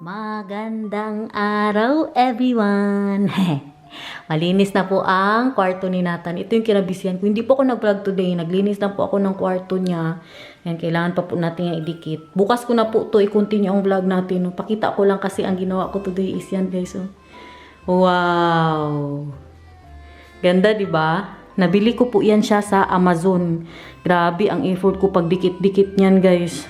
Magandang araw, everyone! Malinis na po ang kwarto ni Nathan. Ito yung kinabisihan ko. Hindi po ako nag-vlog today. Naglinis na po ako ng kwarto niya. Yan, kailangan pa po natin yung idikit. Bukas ko na po ito i-continue ang vlog natin. Pakita ko lang kasi ang ginawa ko today is yan, guys. Wow! Ganda, di ba? Nabili ko po yan siya sa Amazon. Grabe ang effort ko pag dikit-dikit niyan, guys.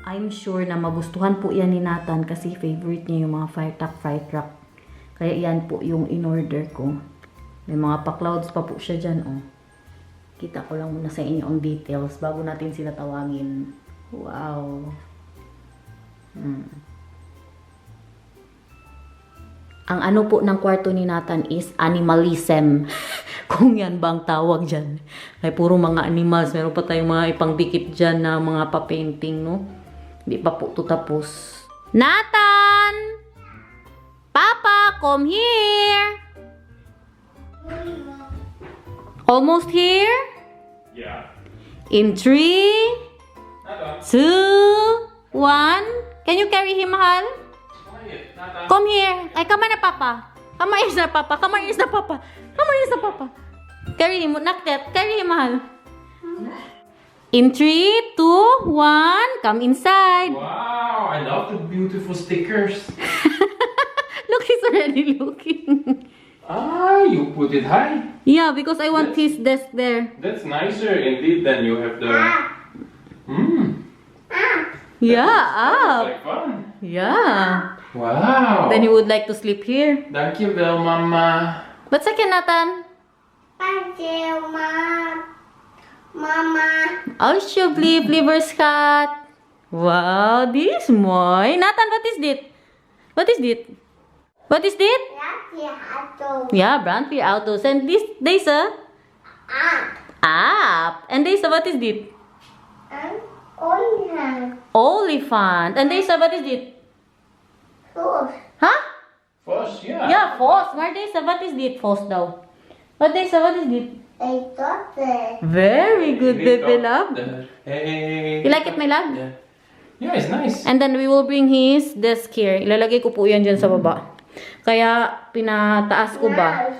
I'm sure na magustuhan po yan ni Nathan kasi favorite niya yung mga fried truck. Kaya yan po yung in-order ko. May mga pa-clouds pa po siya dyan, oh. Kita ko lang muna sa inyo ang details bago natin sila tawagin. Wow. Ang ano po ng kwarto ni Nathan is animalism. Kung yan ba ang tawag dyan. Ay puro mga animals. Meron pa tayong mga ipangdikit dyan na mga pa-painting, no? Hindi pa po ito tapos. Nathan! Papa, come here! Almost here? Yeah. In 3, 2, 1. Can you carry him, mahal? Come here. Ay, come on na, Papa. Come on, na, Papa. Come on, na, Papa. Come on, na, Papa. Carry him. Not that. Carry him, mahal. In 3, 2, 1. Come inside. Wow, I love the beautiful stickers. Look, he's already looking. Ah, you put it high. Yeah, because I want his desk there. That's nicer indeed than you have the... Yeah, It's up. like fun. Yeah. Wow. Then you would like to sleep here. Dankjewel, mama. What's second, Nathan? Thank you, Mama. Alsjeblieft, liverskat. Wow, this mooi. Nathan, what is dit? What is dit? What is dit? Yeah, brandweer autos. And this, deze? Aap. And deze, what is dit? Olifant. And deze, what is dit? Huh? Vos, yeah. Yeah, vos. Maar deze, what is dit? Vos daw. What deze, what is dit? Very good, baby love. Hey. You like it, my love? Yeah. Yeah, it's nice. And then we will bring his desk here. Ilalagay ko po yan dyan sa baba. Kaya pinataas ko ba?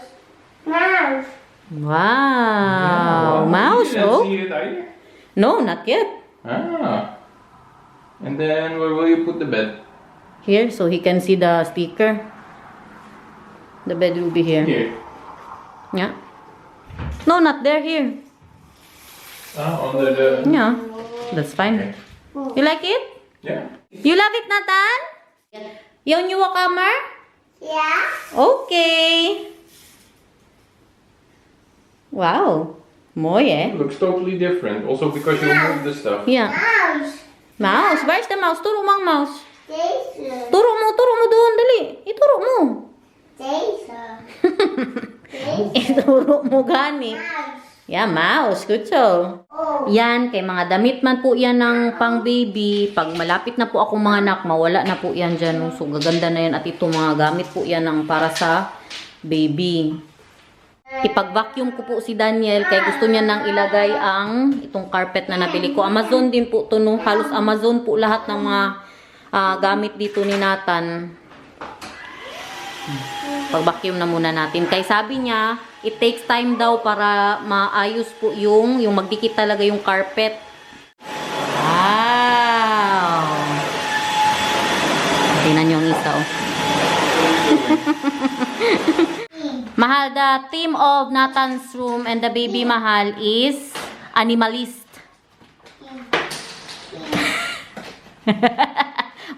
Mouse. Wow. Mouse, You didn't oh. see it either? No, not yet. Ah. And then where will you put the bed? Here, so he can see the sticker. The bed will be here. Here. Yeah. No, not there, here. Ah, under the... Yeah. That's fine. You like it? Yeah. You love it, Nathan? Yung new kamer? Yeah. Okay. Wow. Mooi, eh? It looks totally different. Also because you moved the stuff. Yeah. Mouse. Mouse. Where's the mouse? Turo mo ang mouse. Deze. Turo mo doon. Dali. Ituro mo. Deze. Ituro mo gani. Mouse. Yeah, mouse. Good show. Oh. Yan, kay mga damit man po yan ng pang baby. Pag malapit na po akong mga anak, mawala na po yan dyan. No? So, gaganda na yan. At ito mga gamit po yan ng para sa baby. Ipag-vacuum ko po si Daniel kaya gusto niya nang ilagay ang itong carpet na nabili ko. Amazon din po ito, no? Halos Amazon po lahat ng mga gamit dito ni Nathan. Pag-vacuum na muna natin. Kaya sabi niya, it takes time daw para maayos po yung magdikit talaga yung carpet. Wow! Tingnan niyo ang isa, oh. Mahal, the theme of Nathan's room and the baby Mahal is animalist.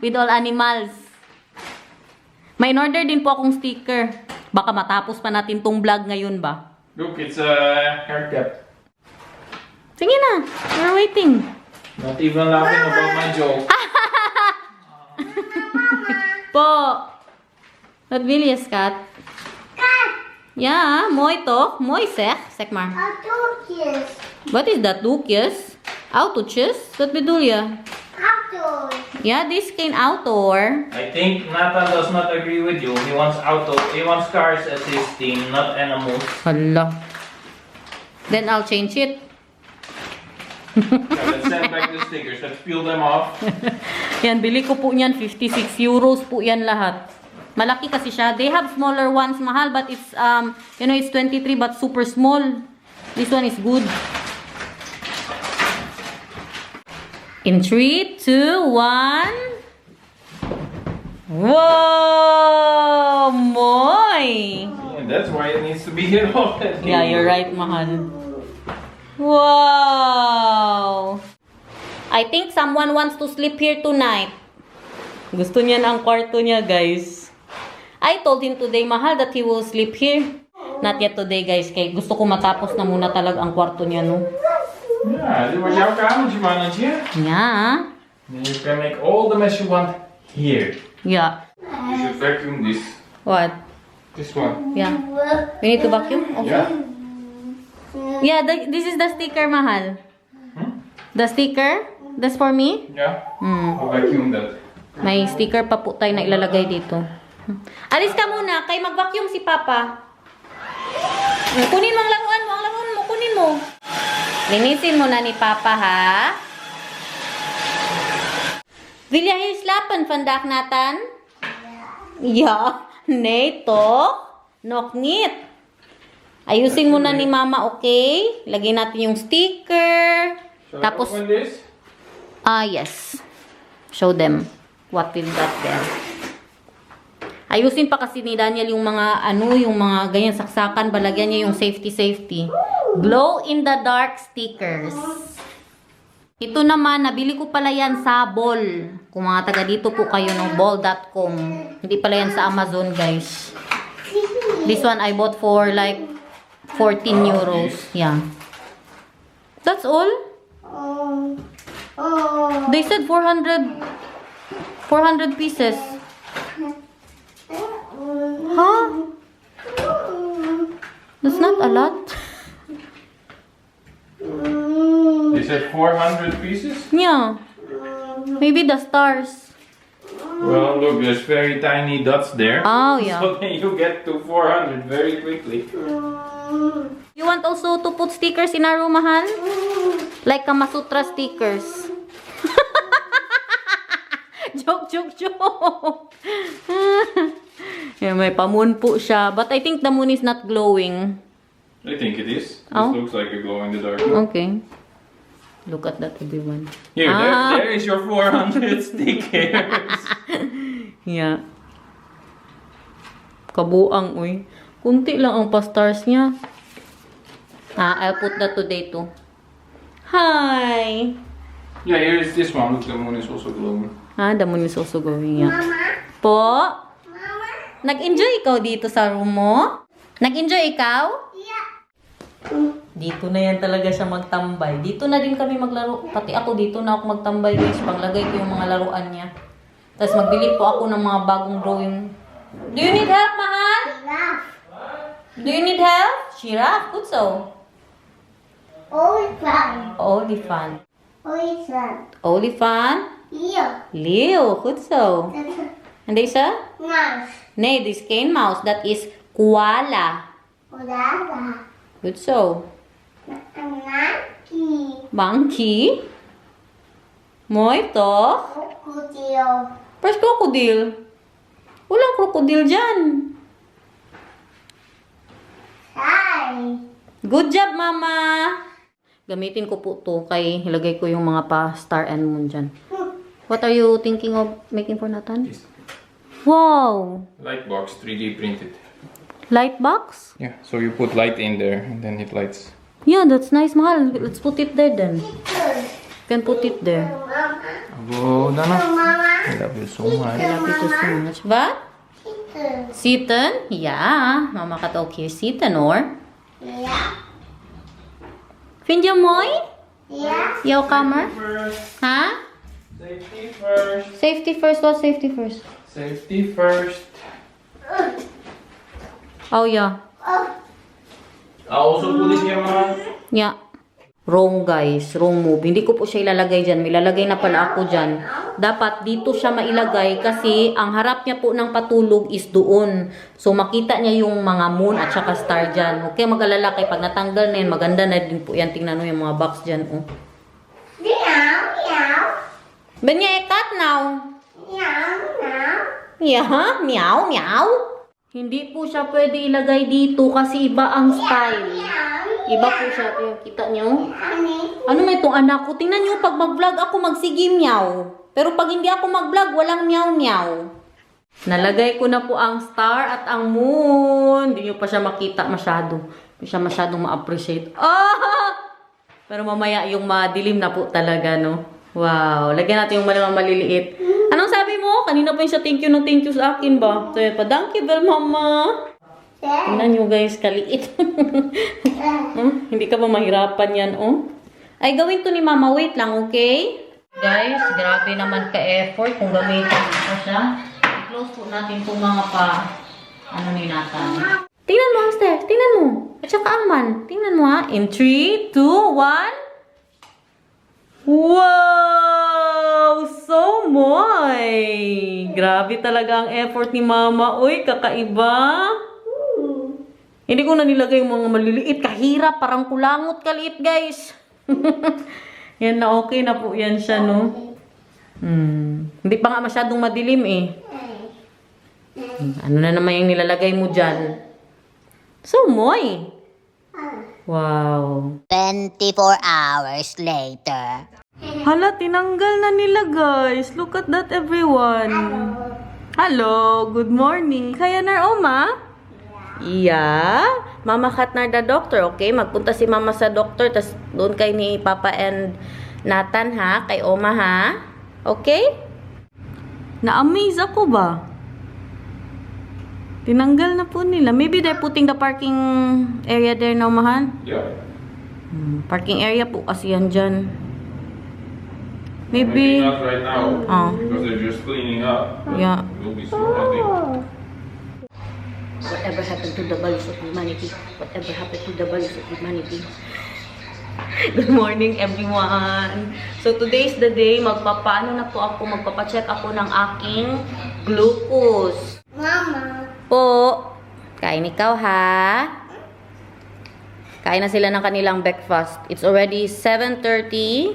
With all animals. May in-order din po akong sticker. Baka matapos pa natin tong vlog ngayon ba? Look, it's a haircut. Sige na, we're waiting. Not even laughing about my joke. Po. Wat wil je, schat? Ja, mooi toch? Mooi zeg, zeg maar. Autootjes. Wat is dat, doekjes? Autootjes? Wat bedoel je? Auto's. Ja, dit is geen auto hoor. I think Nathan does not agree with you. He wants cars as his theme, not animals. Hala. Then I'll change it. Yeah, let's send back the stickers. Let's peel them off. Yan, bili ko po niyan. 56 euros po yan lahat. Malaki kasi siya. They have smaller ones, mahal, but it's, you know, it's 23 but super small. This one is good. In 3, 2, 1. Whoa! Moy! Yeah, that's why it needs to be here already. Yeah, you're right, mahal. Wow! I think someone wants to sleep here tonight. Gusto niya na ang kwarto niya, guys. I told him today, mahal, that he will sleep here. Not yet today, guys. Kaya gusto ko matapos na muna talaga ang kwarto niya, no? Ja, dit wordt jouw kamertje, mannetje. Yeah. Then you can make all the mess you want here. Yeah. You should vacuum this. What? This one. Yeah. We need to vacuum? Also? Yeah. Yeah, this is the sticker, mahal. Hmm? The sticker? That's for me? Yeah. Hmm. I'll vacuum that. May sticker pa po tayo na ilalagay dito. Alis ka muna, kay mag-vacuum si Papa. Kunin mo ang laruan mo, kunin mo. Linisin mo na ni Papa, ha? Wil jij hier slapen vandaag, Nathan? Ja. Nee, toch? Nog niet. Ayusin mo na ni Mama, okay? Lagyan natin yung sticker. Shall Tapos, I open this? yes. Show them what will that there. Ayusin pa kasi ni Daniel yung mga yung mga ganyan saksakan, balagyan niya yung safety. Glow in the dark stickers. Ito naman, nabili ko pala yan sa Bol. Kung mga taga dito po kayo ng bol.com. Hindi pala yan sa Amazon, guys. This one I bought for like 14 euros. Yeah. That's all. They said 400 pieces. Huh? That's not a lot. They said 400 pieces? Yeah. Maybe the stars. Well, look, there's very tiny dots there. Oh, yeah. So then you get to 400 very quickly. You want also to put stickers in our room, mahal? Like Kama Sutra stickers. Joke. Yeah, may pamoon po siya. But I think the moon is not glowing. I think it is. Oh. This looks like a glow in the dark. Okay. Look at that, everyone. Here, Ah. there is your 400 stickers. Yeah. Kabuang, uy. Kunti lang ang pa-stars niya. I'll put that today too. Hi! Yeah, here is this one. Look, the moon is also glowing. The moon is also going, yeah. Mama? Po? Mama? Nag-enjoy ikaw dito sa room mo? Nag-enjoy ikaw? Yeah. Dito na yan talaga siya magtambay. Dito na din kami maglaro. Pati ako dito na ako magtambay, guys. Panglagay ko yung mga laruan niya. Tapos magbili po ako ng mga bagong drawing. Do you need help, mahal? Laugh. Do you need help? Giraffe, good so. Oliphant. Oliphant. Oliphant. Oliphant. Yeah. Leo, good so. And deze? Mouse. Nee, this cane mouse. Dat is koala. Olava. Good so. Monkey. Monkey. Mooi toch? Crocodile. Where's crocodile? Walang crocodile dyan. Hi. Good job, Mama! Gamitin ko po to kay ilagay ko yung mga pa star and moon dyan. What are you thinking of making for Nathan? Wow! Light box, 3D printed. Light box? Yeah, so you put light in there and then it lights. Yeah, that's nice, mahal. Let's put it there then. Can put it there. Mama. Oh, Dana. Mama. I love you so much. I love it so much. What? Kitten. Zitten? Ja, mama gaat ook hier zitten hoor. Ja. Vind je mooi? Ja. Jouw kamer? First. Ha? Safety first. Safety first, what safety first? Safety first. Oh yeah. Oh. I'll also put it here, Mama. Yeah. Wrong guys, wrong move. Hindi ko po siya ilalagay dyan. May lalagay na pala ako dyan. Dapat dito siya mailagay kasi ang harap niya po ng patulog is doon. So makita niya yung mga moon at saka star dyan. Huwag kayo mag-alala kay pag natanggal na yan, maganda na din po yan. Tingnan mo yung mga box dyan. Oh. Meow. Meow. When you cat now? Meow, meow. Yeah, meow, meow. Hindi po siya pwede ilagay dito kasi iba ang style. Iba po siya. Kita nyo? Ano may itong anak ko? Tingnan nyo, pag mag-vlog ako, magsige meow. Pero pag hindi ako mag-vlog, walang meow, meow. Nalagay ko na po ang star at ang moon. Hindi nyo pa siya makita masyado. Hindi siya masyadong ma-appreciate. Ah! Pero mamaya yung madilim na po talaga, no? Wow. Lagyan natin yung maliliit. Anong sabi mo? Kanina pa yung siya thank you sa akin ba? So, pa, thank you, well, mama. Tingnan nyo, guys, kaliit. Hindi ka ba mahirapan yan, oh? Ay, gawin to ni mama. Wait lang, okay? Guys, grabe naman ka-effort kung gamitin ko siya. I-close po natin itong mga ano ni Nathan. Tingnan mo, Hamster. Tingnan mo. At saka Aman. Tingnan mo, ha. In 3, 2, 1. Wow! So moy! Grabe talaga ang effort ni Mama. Uy, kakaiba. Hindi ko na nilagay yung mga maliliit. Kahirap. Parang kulangot kaliit, guys. Yan na, okay na po yan siya, no? Hindi pa nga masyadong madilim, eh. Ano na naman yung nilalagay mo dyan? So moy! Wow. 24 hours later. Hala, tinanggal na nila, guys. Look at that, everyone. Hello. Good morning. Kaya na, Oma? Yeah. Mama Katnar the doctor, okay? Magpunta si Mama sa doctor, tas doon kay ni Papa and Nathan, ha? Kay Oma, ha? Okay? Na-amaze ako ba? Tinanggal na po nila. Maybe they're putting the parking area there now, Mahan? Yeah. Parking area po kasi yan dyan. Maybe. Not right now. Oh. Because they're just cleaning up. Yeah. It will be soon, I think. Whatever happened to the values of humanity? Whatever happened to the values of humanity? Good morning, everyone. So, today's the day. Magpapaano na po ako. Magpapacheck ako ng aking glucose. Mama. Po. Kain ikaw, ha? Kain na sila ng kanilang breakfast. It's already 7:30.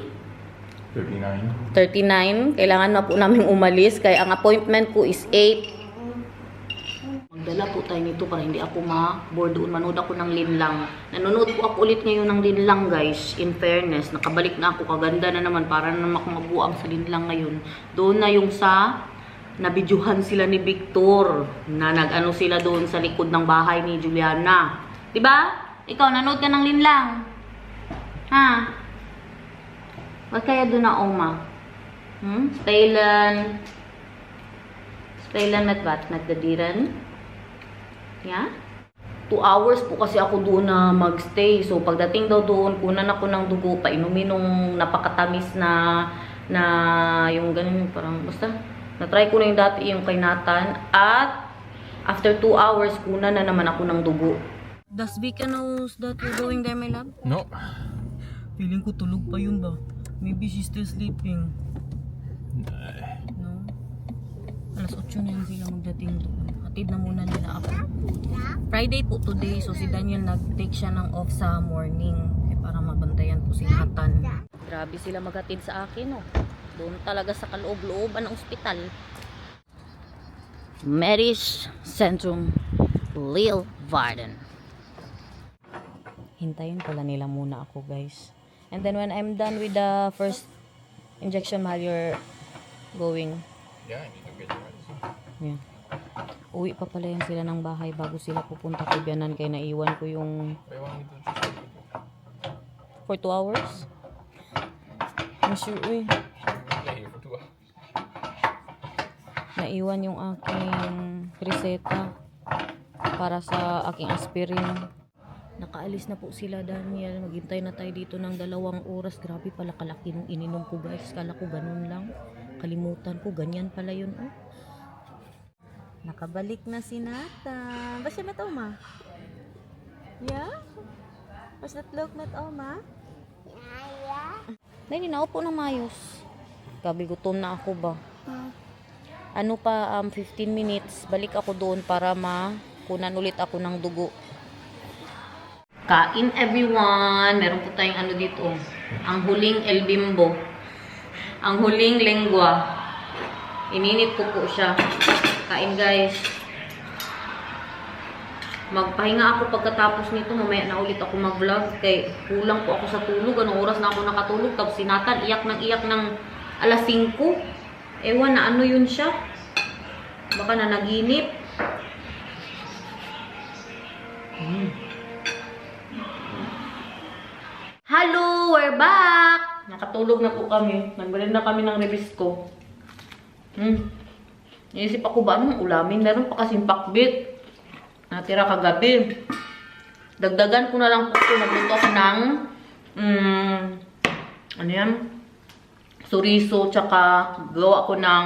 39. Kailangan na po namin umalis. Kaya ang appointment ko is 8. Magdala po tayo nito para hindi ako ma-board doon. Manood ako ng linlang. Nanonood po ako ulit ngayon ng linlang, guys. In fairness, nakabalik na ako. Kaganda na naman. Para na naman ako mabuang sa linlang ngayon. Doon na yung sa nabidyuhan sila ni Victor. Na nag-ano sila doon sa likod ng bahay ni Juliana. Diba? Ikaw, nanood ka ng linlang. Ha? Ba't kaya doon na Oma? Staylan met what? Nagdadiran? Yeah? 2 hours po kasi ako doon na magstay. So, pagdating daw doon, kunan ako ng dugo, painumin nung napakatamis na yung ganun yung parang, basta, na-try ko na yung dati yung kay Nathan. At, after 2 hours, kunan na naman ako ng dugo. Does Vika knows that you're going there, my love? No. Feeling ko tulog pa yun ba? Maybe she's still sleeping. No? Alas 8 na yun sila magdating doon. Hatid na muna nila ako. Friday po today, so si Daniel nag-take siya ng off sa morning. Para mabantayan po si Nathan. Grabe sila maghatid sa akin, oh. Doon talaga sa kaloob-looban ng ospital. Mary's Centrum, Lil Varden. Hintayin pala nila muna ako, guys. And then when I'm done with the first injection, Mahal, you're going. Yeah, I need to get your medicine. Yeah. Uwi pa pala yan sila ng bahay bago sila pupunta kay Bianan, kaya naiwan ko yung I want me to just take it. for 2 hours. I'm sure, uy. Yeah, here for 2 hours. Naiwan yung aking reseta para sa aking aspirin. Nakaalis na po sila, Daniel. Maghintay na tayo dito ng 2 oras. Grabe pala kalaki nung ininom ko, guys. Kala ko ganun lang. Kalimutan ko, ganyan pala yun, oh. Nakabalik na si Nathan. Basta met Oma? Yeah? Was that look met Oma? Yeah. Dahil naupo na mayos. Gabi gutom na ako ba? Ano pa, 15 minutes. Balik ako doon para kunan ulit ako ng dugo. Kain, everyone. Meron po tayong ano dito. Ang huling El Bimbo. Ang huling lengwa. Ininit ko po siya. Kain guys. Magpahinga ako pagkatapos nito. Mamaya na ulit ako mag-vlog. Kaya kulang po ako sa tulog. Anong oras na ako nakatulog. Tapos si Nathan iyak ng alas 5. Ewan na ano yun siya. Baka na naginip. Hello! We're back! Nakatulog na po kami. Nagbalin na kami ng Ribisco. Iisip ako ba anong ulamin? Meron pa kasing pakbit. Natira kagabi. Dagdagan ko na lang po ito. Nagluto ako ng ano yan? Suriso, tsaka gawa ko ng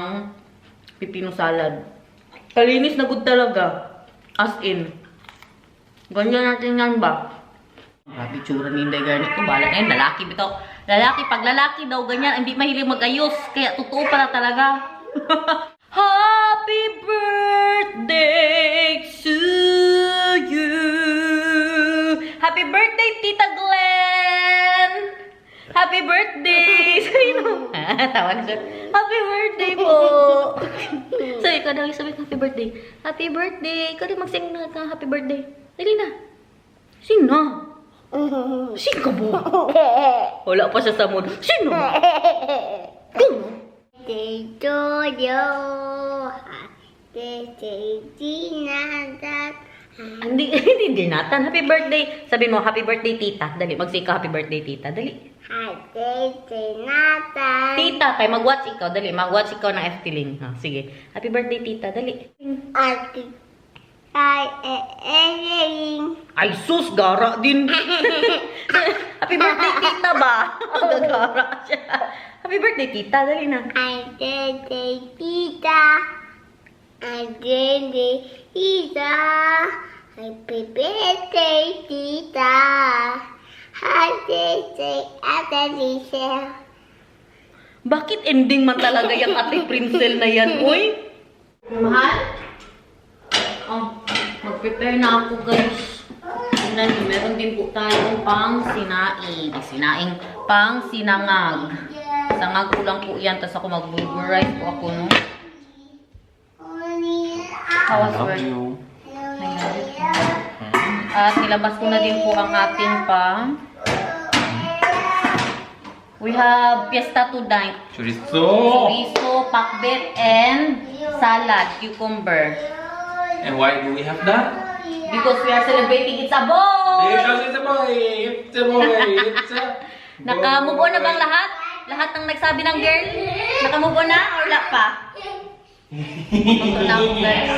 pipino salad. Kalinis na good talaga. As in. Ganyan natin yan ba? Grabe tsura ni Inday Garnet ko. Bahala na yun. Lalaki bito. Lalaki. Pag lalaki daw ganyan, hindi mahilig mag-ayos. Kaya totoo pala talaga. Happy birthday to you. Happy birthday, Tita Glenn. Happy birthday. Sino? Tawa na siya. Happy birthday po. So, ikaw daw yung sabi ko, happy birthday. Happy birthday. Ikaw din mag-sing na ka, happy birthday. Dali na. Sing na. Sing ka mo. Wala pa siya sa mood. Sing na. Happy to you. Happy Nathan. Hindi Nathan. Happy birthday. Sabi mo, happy birthday, tita. Dali, mag-sing ka, happy birthday, tita. Dali. Happy Nathan. Tita, kay mag-watch ikaw. Dali, mag-watch ikaw ng FT Link. Ha, sige. Happy birthday, tita. Dali. Happy Ay, sus, gara din. Happy birthday, tita ba? Gagara siya. Happy birthday, tita. Dali na. birthday, Tita. Happy birthday, Tita. Happy birthday, Tita. Happy birthday, Ate Lisa. Bakit ending man talaga yung ate Princel na yan, uy? Mahal? Oh, mag-prepare na ako, guys. Tingnan niyo, meron din po tayong pang sinaing. Sinaing pang sinangag. Sangag ko lang po yan, tapos ako mag-burgerize po ako, no? Housework. At nilabas ko na din po ang ating pang. We have fiesta tonight. Chorizo. Chorizo, pakbet, and salad, cucumber. And why do we have that? Because we are celebrating It's a Boy! Because it's a boy. It's a boy. It's a boy. Naka-move on na bang lahat? Lahat ng nagsabi ng girl? Naka-move on na or wala pa? Ito na ako, guys.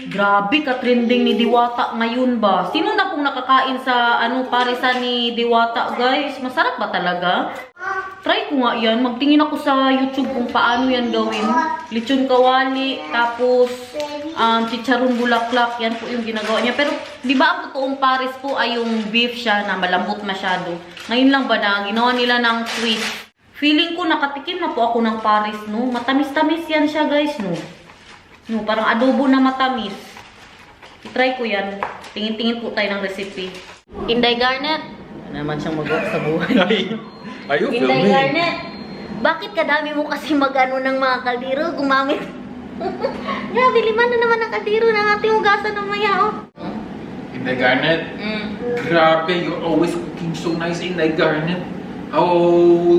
Grabe ka-trending ni Diwata ngayon ba? Sino na pong nakakain sa parisan ni Diwata, guys? Masarap ba talaga? Try ko nga yan. Magtingin ako sa YouTube kung paano yan gawin. Lechon kawali, tapos chicharon bulaklak. Yan po yung ginagawa niya. Pero di ba ang totoong pares po ay yung beef siya na malambot masyado. Ngayon lang ba na ginawa nila ng twist? Feeling ko nakatikim na po ako ng pares, no? Matamis-tamis yan siya, guys, no? No, parang adobo na matamis. I-try ko yan. Tingin-tingin po tayo ng recipe. Inday Garnet. Ano naman siyang magawa sa buhay. Are you Inday filming? Garnet. Bakit kadami mo kasi mag-ano ng mga kaldero? Gumamit. Grabe, lima na naman ang kaldero ng ating hugasan ng maya, oh. Inday Garnet. Grabe, you're always cooking so nice, Inday Garnet. How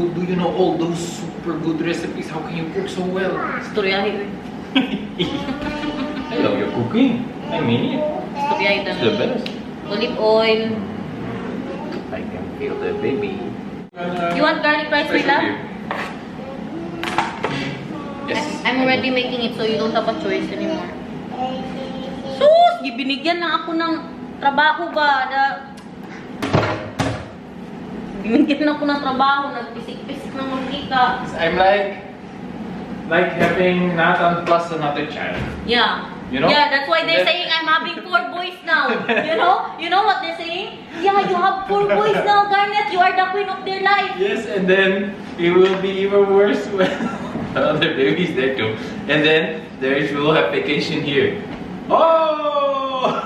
do you know all those super good recipes? How can you cook so well? Istoryahin. I love your cooking. I mean it. Istoryahin It's the best. Olive oil. I can feel the baby. You want garlic rice with that? Yes. I'm already making it so you don't have a choice anymore. Sus! Binigyan na ako ng trabaho ba? Binigyan na ako ng trabaho. Nagpisik-pisik ng magkika. I'm like having Nathan plus another child. Yeah. You know? Yeah, that's why they're That- saying I'm having 4 boys now. You know? You know what they're saying? Yeah, you have 4 boys now, Garnet. You are the queen of their life. Yes, and then it will be even worse when the other baby's there too. And then we'll have vacation here. Oh!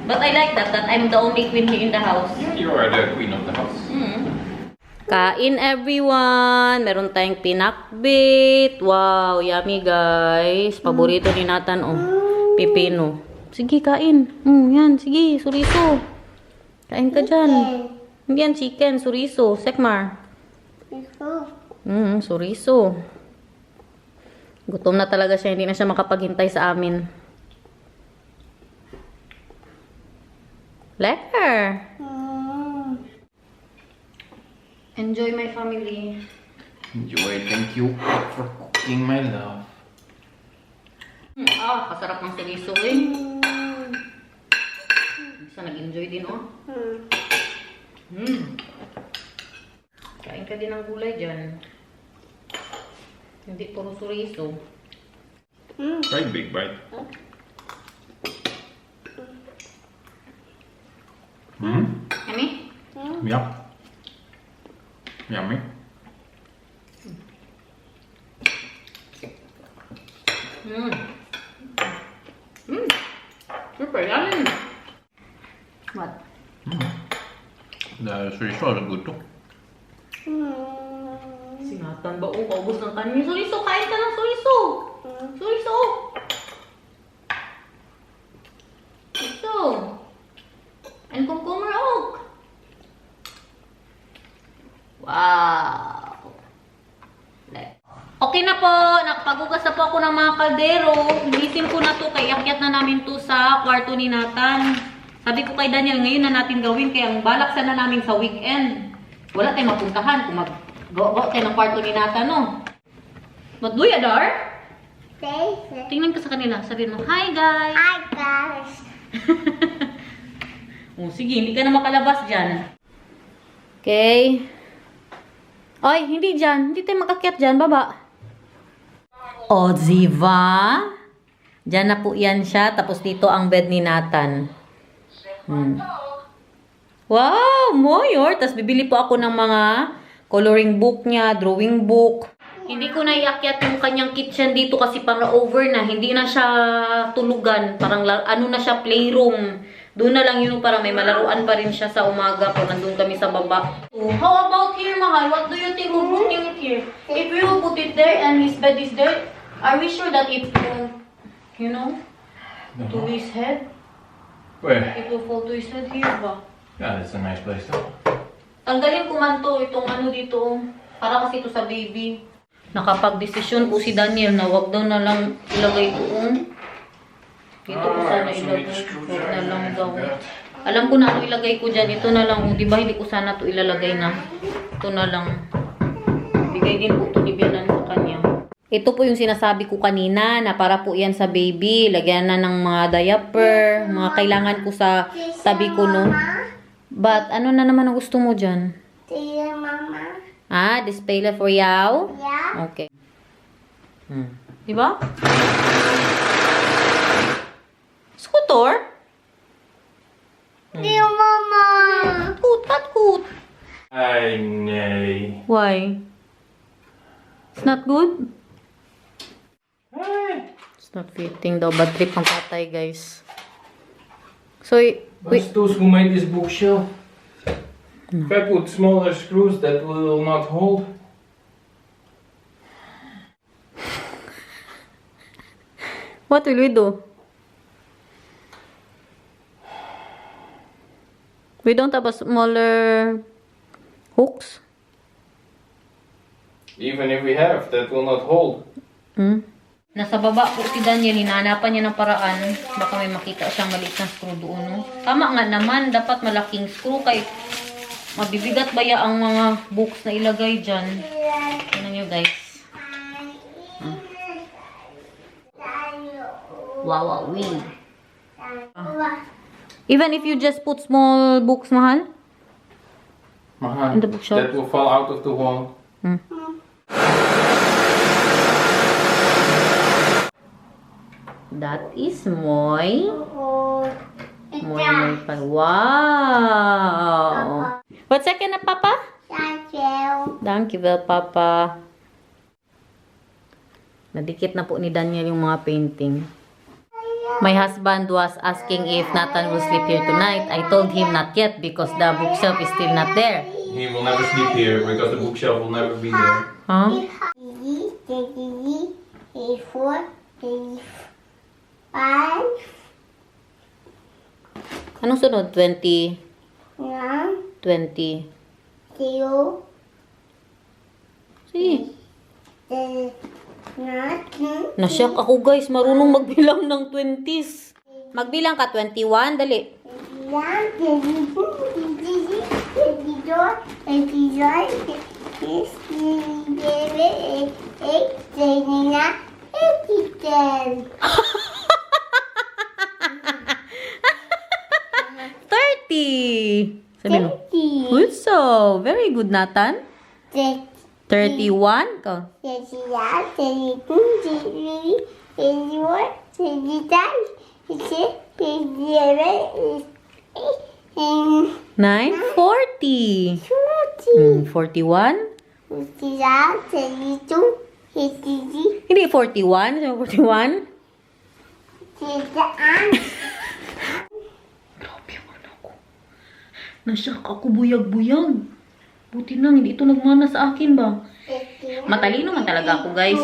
But I like that I'm the only queen here in the house. Yeah, you are the queen of the house. Kain everyone! Meron tayong pinakbit. Wow, yummy guys. Paborito ni Nathan, oh. Pipino. Sige, kain. Yan, sige, suriso. Kain ka dyan. Yan, chicken, suriso. Sekmar. Suriso. Gutom na talaga siya. Hindi na siya makapaghintay sa amin. Lekker! Enjoy my family. Enjoy. Thank you for cooking, my love. Kasarap ng suriso eh. Isa nag-enjoy din, oh. Kain ka din ng gulay dyan. Hindi puro suriso. Try big bite. Yummy? Yeah. Yummy. Super yummy. What? The suriso is good too. Singatan ba? Kaubos ng kanin. Suriso! Kain ka ng suriso! Suriso! Suriso! And cucumber oak! Wow! Okay na po! Nakapagugas na po ako ng mga kaldero. Linisin ko na to. Kaya iakyat na namin to sa kwarto ni Nathan. Sabi ko kay Daniel, ngayon na natin gawin. Kaya ang balak sana namin sa weekend. Wala tayong mapuntahan kung mag-gawa tayo ng kwarto ni Nathan, no? What do you, Adar? Tingnan ka sa kanila. Sabihin mo, hi guys! Hi guys. Oh, sige, hindi ka na makalabas dyan. Okay. Oy, hindi dyan. Hindi tayo makakyat dyan. Baba. O, diba? Dyan na po yan siya. Tapos dito ang bed ni Nathan. Wow, moyor. Tapos bibili po ako ng mga coloring book niya, drawing book. Hindi ko na iakyat yung kanyang kitchen dito kasi para over na. Hindi na siya tulugan. Parang ano na siya, playroom. Doon na lang yun para may malaruan pa rin siya sa umaga kung nandun kami sa baba. Oh, how about here, mahal? What do you think of putting it here? If we will put it there and his bed is there, are we sure that it will, you know, to his head? Where? It will fall to his head here ba? Yeah, that's a nice place though. Tanggalin ko man to, itong ano dito, para kasi ito sa baby. Nakapag-desisyon po si Daniel na wag daw na lang ilagay doon. Dito ko sana ilagay. Wag na lang daw. Alam ko na ano ilagay ko dyan. Ito na lang. Di ba hindi ko sana to ilalagay na. Ito na lang. Bigay din po ito ni Bianan sa kanya. Ito po yung sinasabi ko kanina na para po yan sa baby. Lagyan na ng mga diaper. Mga kailangan ko sa tabi ko no. But ano na naman ang gusto mo dyan? Dear Mama. Display for yaw? Yeah. Okay. Diba? Scooter? Dear Mama. Coot, coot. Ay, nay. Why? It's not good? Ay. It's not fitting daw. Bad trip ang patay, guys. So, What's those who made this bookshelf? If I put smaller screws, that will not hold. what will we do? We don't have a smaller hooks? Even if we have, that will not hold. Nasa baba po si Daniel, hinahanapan niya ng paraan. Baka may makita siyang maliit na screw doon. No? Tama nga naman, dapat malaking screw kay mabibigat ba ya ang mga books na ilagay dyan. Tignan nyo guys. Wow, wee. Even if you just put small books, mahal? Mahal. In the bookshelf. That will fall out of the wall. That is Moy. Moy pa. Wow! What's second na, Papa? Thank you. Thank you, well, Papa. Nadikit na po ni Daniel yung mga painting. My husband was asking if Nathan will sleep here tonight. I told him not yet because the bookshelf is still not there. he will never sleep here because the bookshelf will never be there. Huh? 33, 34, 35, Anong sunod? 20, 9, 20. 0, Sige. 9, Nasyak ako guys, marunong magbilang ng 20s. Magbilang ka 21, dali. 30. Sabi mo. Good so. Very good, Nathan. 31 ka. And 940. 41? Hindi 41. Sabi mo 41? Grabe ang anak ko. Nasyak ako buyag-buyag. Buti na, hindi ito nagmana sa akin ba? Matalino man talaga ako, guys.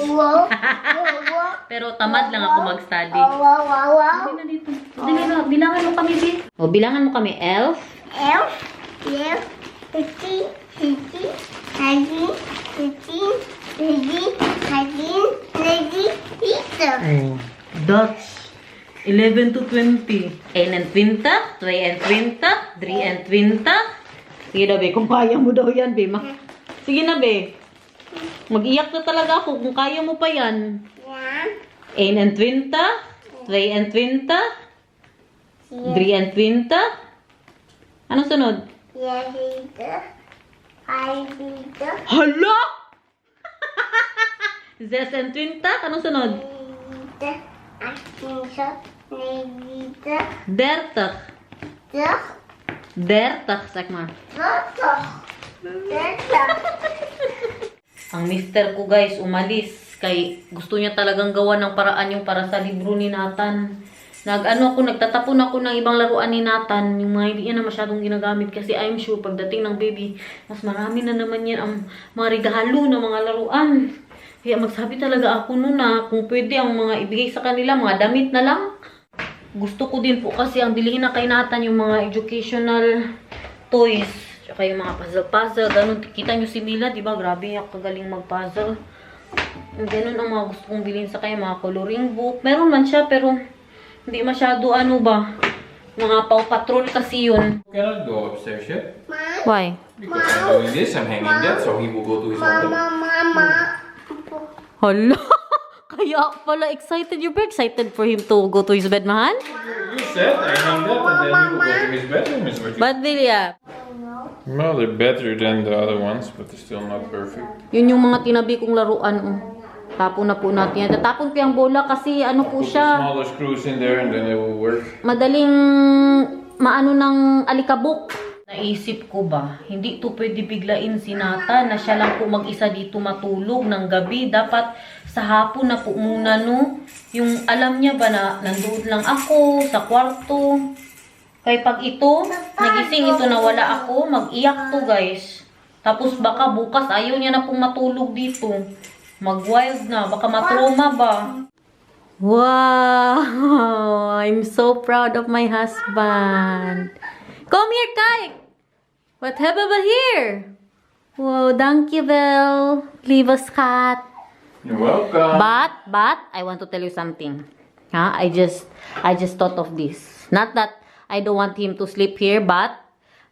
Pero tamad lang ako mag-study. Dali na dito. Dali na, bilangan mo kami, B. O, bilangan mo kami. Elf. Oh, dots. 11 to 20. 1 and 20, 2 and 20, 3 and 20. Sige na, be. Kung kaya mo daw yan, be. Sige na, be. Mag-iyak na talaga ako kung kaya mo pa yan. 1 and 20, 2 and 20, 3 and 20. Anong sunod? Hala! Zes and 20. Anong sunod? Dertak. Dertak, sak ma. Ang mister ko guys, umalis. Kay gusto niya talagang gawa ng paraan yung para sa libro ni Nathan. Nagtatapon ako ng ibang laruan ni Nathan. Yung mga hindi niya na masyadong ginagamit. Kasi I'm sure pagdating ng baby, mas marami na naman yan ang mga regalo ng mga laruan. Kaya magsabi talaga ako noon na kung pwede ang mga ibigay sa kanila, mga damit na lang. Gusto ko din po kasi ang bilhin na kay Nathan yung mga educational toys. Tsaka yung mga puzzle-puzzle. Ganun, kita nyo si Mila, di ba? Grabe, kagaling mag-puzzle. Ganun ang mga gusto kong bilhin sa kanya. Mga coloring book. Meron man siya, pero hindi masyado ano ba. Mga Paw Patrol kasi yun. Cannot go upstairs yet Why? because I'm doing this. I'm hanging that, so he will go to his own bed. Hala! Kaya pala excited. You're very excited for him to go to his bed, mahal? You said I hang that, and then he will go to his bedroom. Is what you... But Vilya, Well, they're better than the other ones, but they're still not perfect. yun yung mga tinabi kong laruan. Oh. Tapon na po natin yan. Tatapon ko yung bola kasi ano po Put the siya. smaller screws in there, and then it will work. Madaling maano ng alikabok. Naisip ko ba, hindi to pwede biglain si Nathan na siya lang po mag-isa dito matulog ng gabi. Dapat sa hapon na po muna, no? Yung alam niya ba na nandoon lang ako sa kwarto. Kaya pag ito, nagising ito na wala ako, mag-iyak to guys. Tapos baka bukas ayaw niya na pong matulog dito. Mag-wild na, baka matroma ba? Wow! I'm so proud of my husband. Come here, Kai! What have we here? Wow, thank you, Belle. Leave us cat. You're welcome. But, I want to tell you something. Huh? I just thought of this. Not that I don't want him to sleep here, but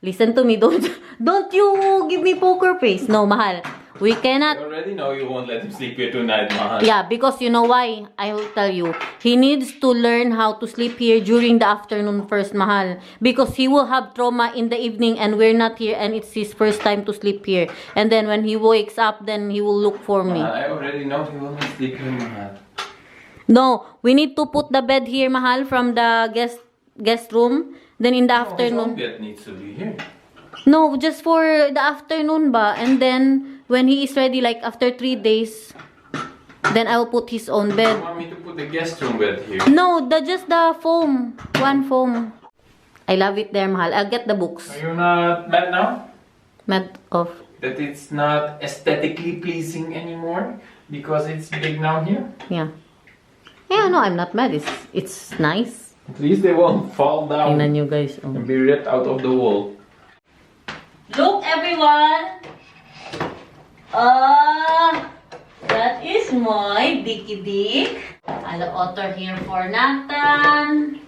listen to me. Don't you give me poker face. No, mahal. We cannot. I already know you won't let him sleep here tonight, Mahan. Yeah, because you know why? I will tell you. He needs to learn how to sleep here during the afternoon first, mahal. Because he will have trauma in the evening and we're not here and it's his first time to sleep here. And then when he wakes up, then he will look for me. I already know he will not sleep here, Mahan. No, we need to put the bed here, mahal, from the guest room. Then in the His own afternoon. bed needs to be here. No, just for the afternoon ba. And then when he is ready, like after 3 days, then I will put his own You bed. want me to put the guest room bed here? No, just the foam. One foam. I love it there, mahal. I'll get the books. Are you not mad now? Mad of. That it's not aesthetically pleasing anymore because it's big now here. Yeah. Yeah, no, I'm not mad. It's nice. At least they won't fall down Tingnan nyo guys. Oh. and be ripped out of the wall. Look everyone! That is my Dicky Dick. Hello otter here for Nathan.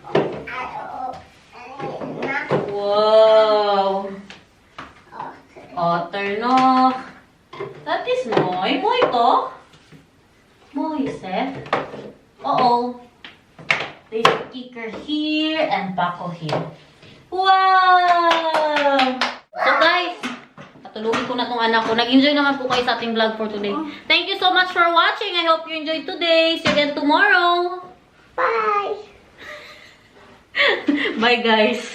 Wow! Otter no. That is Moy. Moy to? Moy, Seth. Uh-oh. There's a kicker here and Paco here. Wow! So guys, patulugin ko na tong anak ko. Nag-enjoy naman po kayo sa ating vlog for today. Thank you so much for watching. I hope you enjoyed today. See you again tomorrow. Bye. Bye guys.